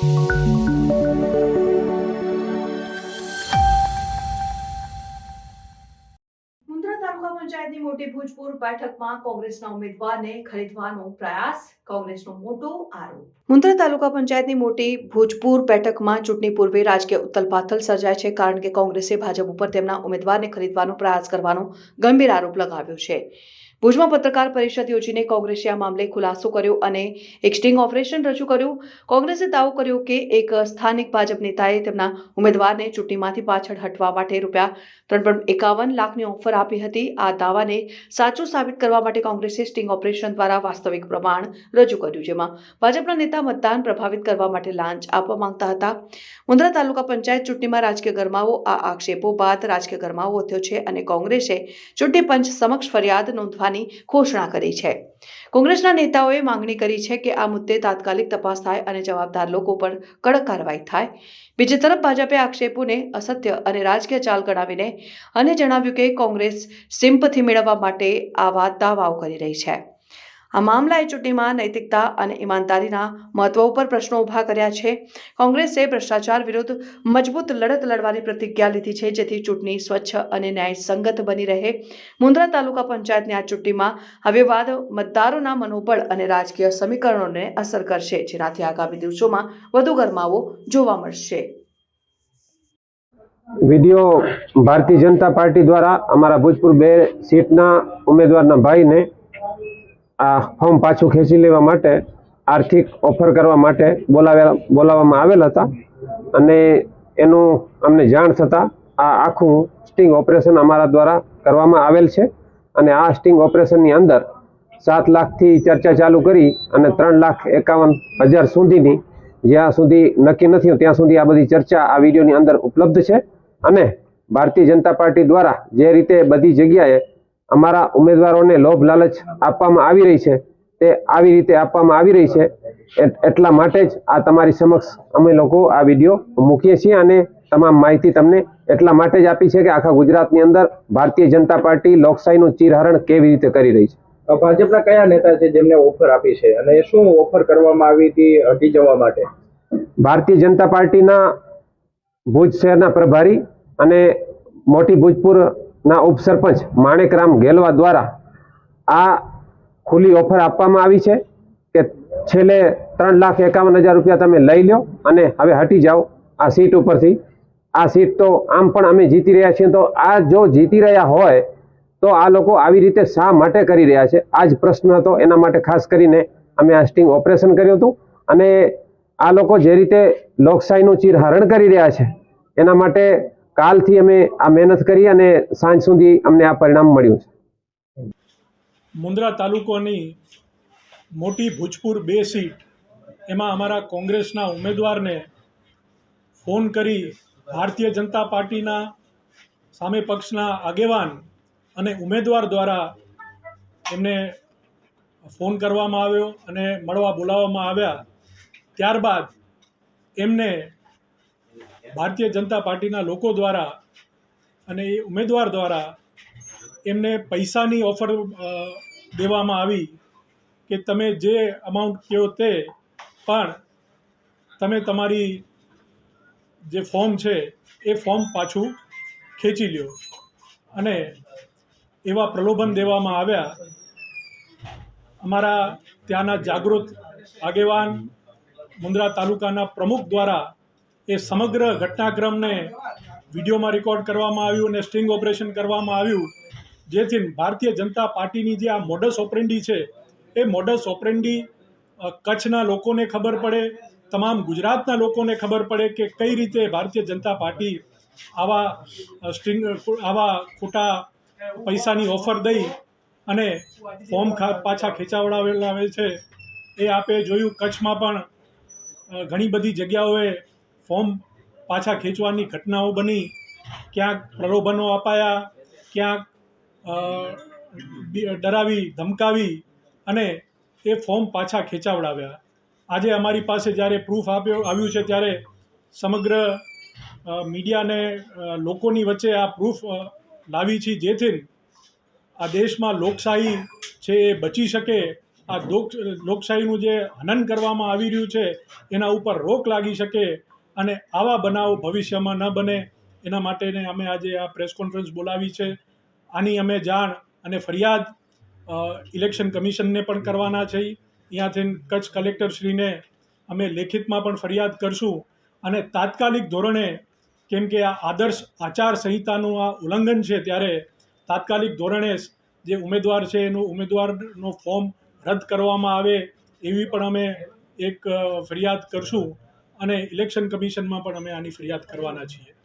તાલુકા પંચાયતની મોટી ભુજપુર બેઠકમાં કોંગ્રેસના ઉમેદવારને ખરીદવાનો પ્રયાસ, કોંગ્રેસનો મોટો આરોપ। મુન્દ્રા તાલુકા પંચાયતની મોટી ભુજપુર બેઠકમાં ચૂંટણી પૂર્વે રાજકીય ઉથલપાથલ સર્જાય છે, કારણ કે કોંગ્રેસે ભાજપ ઉપર તેમના ઉમેદવારને ખરીદવાનો પ્રયાસ કરવાનો ગંભીર આરોપ લગાવ્યો છે। ભુજમાં પત્રકાર પરિષદ યોજીને કોંગ્રેસે આ મામલે ખુલાસો કર્યો અને એક સ્ટિંગ ઓપરેશન રજૂ કર્યું। કોંગ્રેસે દાવો કર્યો કે એક સ્થાનિક ભાજપ નેતાએ તેમના ઉમેદવારને ચૂંટણીમાંથી પાછળ હટવા માટે ₹3.51 લાખની ઓફર આપી હતી। આ દાવાને સાચું સાબિત કરવા માટે કોંગ્રેસે સ્ટિંગ ઓપરેશન દ્વારા વાસ્તવિક પ્રમાણ રજૂ કર્યું, જેમાં ભાજપના નેતા મતદાન પ્રભાવિત કરવા માટે લાંચ આપવા માંગતા હતા। મુન્દ્રા તાલુકા પંચાયત ચૂંટણીમાં રાજકીય ગરમાવો। આ આક્ષેપો બાદ રાજકીય ગરમાવો વધ્યો છે અને કોંગ્રેસે ચૂંટણી પંચ સમક્ષ ફરિયાદ નોંધવાની ઘોષણા કરી છે। કોંગ્રેસના નેતાઓએ માંગણી કરી છે કે આ મુદ્દે તાત્કાલિક તપાસ થાય અને જવાબદાર લોકો પર કડક કાર્યવાહી થાય। બીજી તરફ ભાજપે આક્ષેપોને અસત્ય અને રાજકીય ચાલ ગણાવીને અને જણાવ્યું કે કોંગ્રેસ સિમ્પથી મેળવવા માટે આવા દાવાઓ કરી રહી છે। આ મામલાએ ચૂંટણીમાં નૈતિકતા અને ઈમાનદારીના મહત્વ ઉપર પ્રશ્નો ઉભા કર્યા છે। કોંગ્રેસે ભ્રષ્ટાચાર વિરુદ્ધ મજબૂત લડત લડવાની પ્રતિજ્ઞા લીધી છે, જેથી ચૂંટણી સ્વચ્છ અને ન્યાયસંગત બની રહે। મુન્દ્રા તાલુકા પંચાયતની આ ચૂંટણીમાં આ વિવાદ મતદારોના મનોબળ અને રાજકીય સમીકરણોને અસર કરશે, જેનાથી આગામી દિવસોમાં વધુ ગરમાવો જોવા મળશે। वीडियो भारतीय जनता पार्टी द्वारा अमरा भुजपुर 2 सीटना उम्मीदवार भाई ने आ फॉर्म पाछू खेंची लेवा माटे आर्थिक ऑफर करवा माटे बोलाववामां आवेल हता अने एनुं अमने जाण थता आ आखुं स्टिंग ऑपरेशन अमरा द्वारा करवामां आवेल छे अने आ स्टिंग ऑपरेशननी अंदर 7 लाखथी चर्चा चालू करी अने 3,51,000 सुधीनी ज्यां सुधी नक्की नथी त्यां सुधी आ बधी चर्चा आ विडियोनी अंदर उपलब्ध छे। अने भारतीय जनता पार्टी द्वारा जे रीते बधी जग्याए अमारा उम्मीदवारों ने लोभ लालच आपवामां आवी रही है ते आवी रीते आपवामां आवी रही है। एटला माटे ज आ तमारी समक्ष अमे लोको आ विडियो मूकीए छीए अने तमाम माहिती तमने एटला माटे ज आपी छे के आखा गुजरातनी अंदर भारतीय जनता पार्टी लोकशाहीनुं चीरहरण केवी रीते करी रही छे। भाजपना कया नेता छे जेमने ऑफर आपी छे अने शुं ऑफर करवामां आवी हती हटी जवा माटे? भारतीय जनता पार्टीना भुज शहेरना प्रभारी अने मोटी भुजपुर ना उपसरपंच माणिकराम गेलवा द्वारा आ खुली ऑफर आपवामां आवी छे के छेल्ले 3,51,000 रुपया तमे लई लो अने हवे हटी जाओ आ सीट उपरथी। आ सीट तो आम पण अमे जीती रह्या छीए, तो आ जो जीती रह्या होय तो आ लोको आवी रीते शा माटे करी रह्या छे, आज प्रश्न हतो। एना माटे खास करीने अमे आ स्टिंग ऑपरेशन कर्युं हतुं अने आ लोको जे रीते लोकशाहीनुं चीरहरण करी रह्या छे एना माटे कालथी अमे आ मेहनत करी अने सांज सुधी अमने आ परिणाम मळ्युं छे। मुंद्रा तालुकोनी मोटी भुजपुर 2 सीट एमां अमारा कोंग्रेसना उम्मीदवारने फोन करी भारतीय जनता पार्टीना सामे पक्षना आगेवान अने उम्मीदवार द्वारा एमने फोन करवामां आव्यो अने मळवा बोलाववामां आव्या। त्यारबाद एमने भारतीय जनता पार्टीना लोको द्वारा अने उम्मीदवार द्वारा एमने पैसानी ऑफर देवामां आवी के तमे जे अमाउंट कहो ते पण तमे तमारी जे फॉर्म छे ए फॉर्म पाछू खेंची ल्यो अने एवा प्रलोभन देवामां आव्या। अमारा त्याना जागृत आगेवान मुंद्रा तालुकाना प्रमुख द्वारा ए समग्र घटनाक्रम ने विडियो में रिकॉर्ड करवामां आव्युं अने स्टिंग ऑपरेशन करवामां आव्युं, जेथी भारतीय जनता पार्टी जी आ मोडस ऑपरेंडी है ए मोडस ऑपरेंडी कच्छना लोकोने खबर पड़े, तमाम गुजरातना लोकोने खबर पड़े कि कई रीते भारतीय जनता पार्टी आवा स्टिंग आवा खोटा पैसानी ऑफर दई अने फॉर्म पाछा खेंचावडावे छे। ए आपे जोयुं कच्छमां पण घणी बधी जग्याओए फॉर्म पाछा खेंचवानी घटनाओं बनी, क्यांक प्रलोभनों अपाया, क्यांक डरावी धमकावी अने ए फॉर्म पाछा खेंचावडाव्या। आजे अमारी पासे ज्यारे प्रूफ आव्युं छे त्यारे समग्र मीडिया ने लोकोनी वच्चे आ प्रूफ लावी छे, जेथी आ देश में लोकशाही छे ए बची शके આ લોકશાહીનું જે હનન કરવામાં આવી રહ્યું છે એના ઉપર રોક લાગી શકે અને આવા બનાવો ભવિષ્યમાં ન બને એના માટે અમે આજે આ પ્રેસ કોન્ફરન્સ બોલાવી છે. આની અમે જાણ અને ફરિયાદ ઇલેક્શન કમિશનને પણ કરવાના છીએ. અહીંયાથી કચ્છ કલેક્ટરશ્રીને અમે લેખિતમાં પણ ફરિયાદ કરશું અને તાત્કાલિક ધોરણે, કેમ કે આ આદર્શ આચાર સંહિતાનું આ ઉલ્લંઘન છે, ત્યારે તાત્કાલિક ધોરણે જે ઉમેદવાર છે એનું ઉમેદવારનો ફોર્મ રદ કરવામાં આવે એવી પણ અમે એક ફરિયાદ કરશું અને ઇલેક્શન કમિશનમાં પણ અમે આની ફરિયાદ કરવાના છીએ.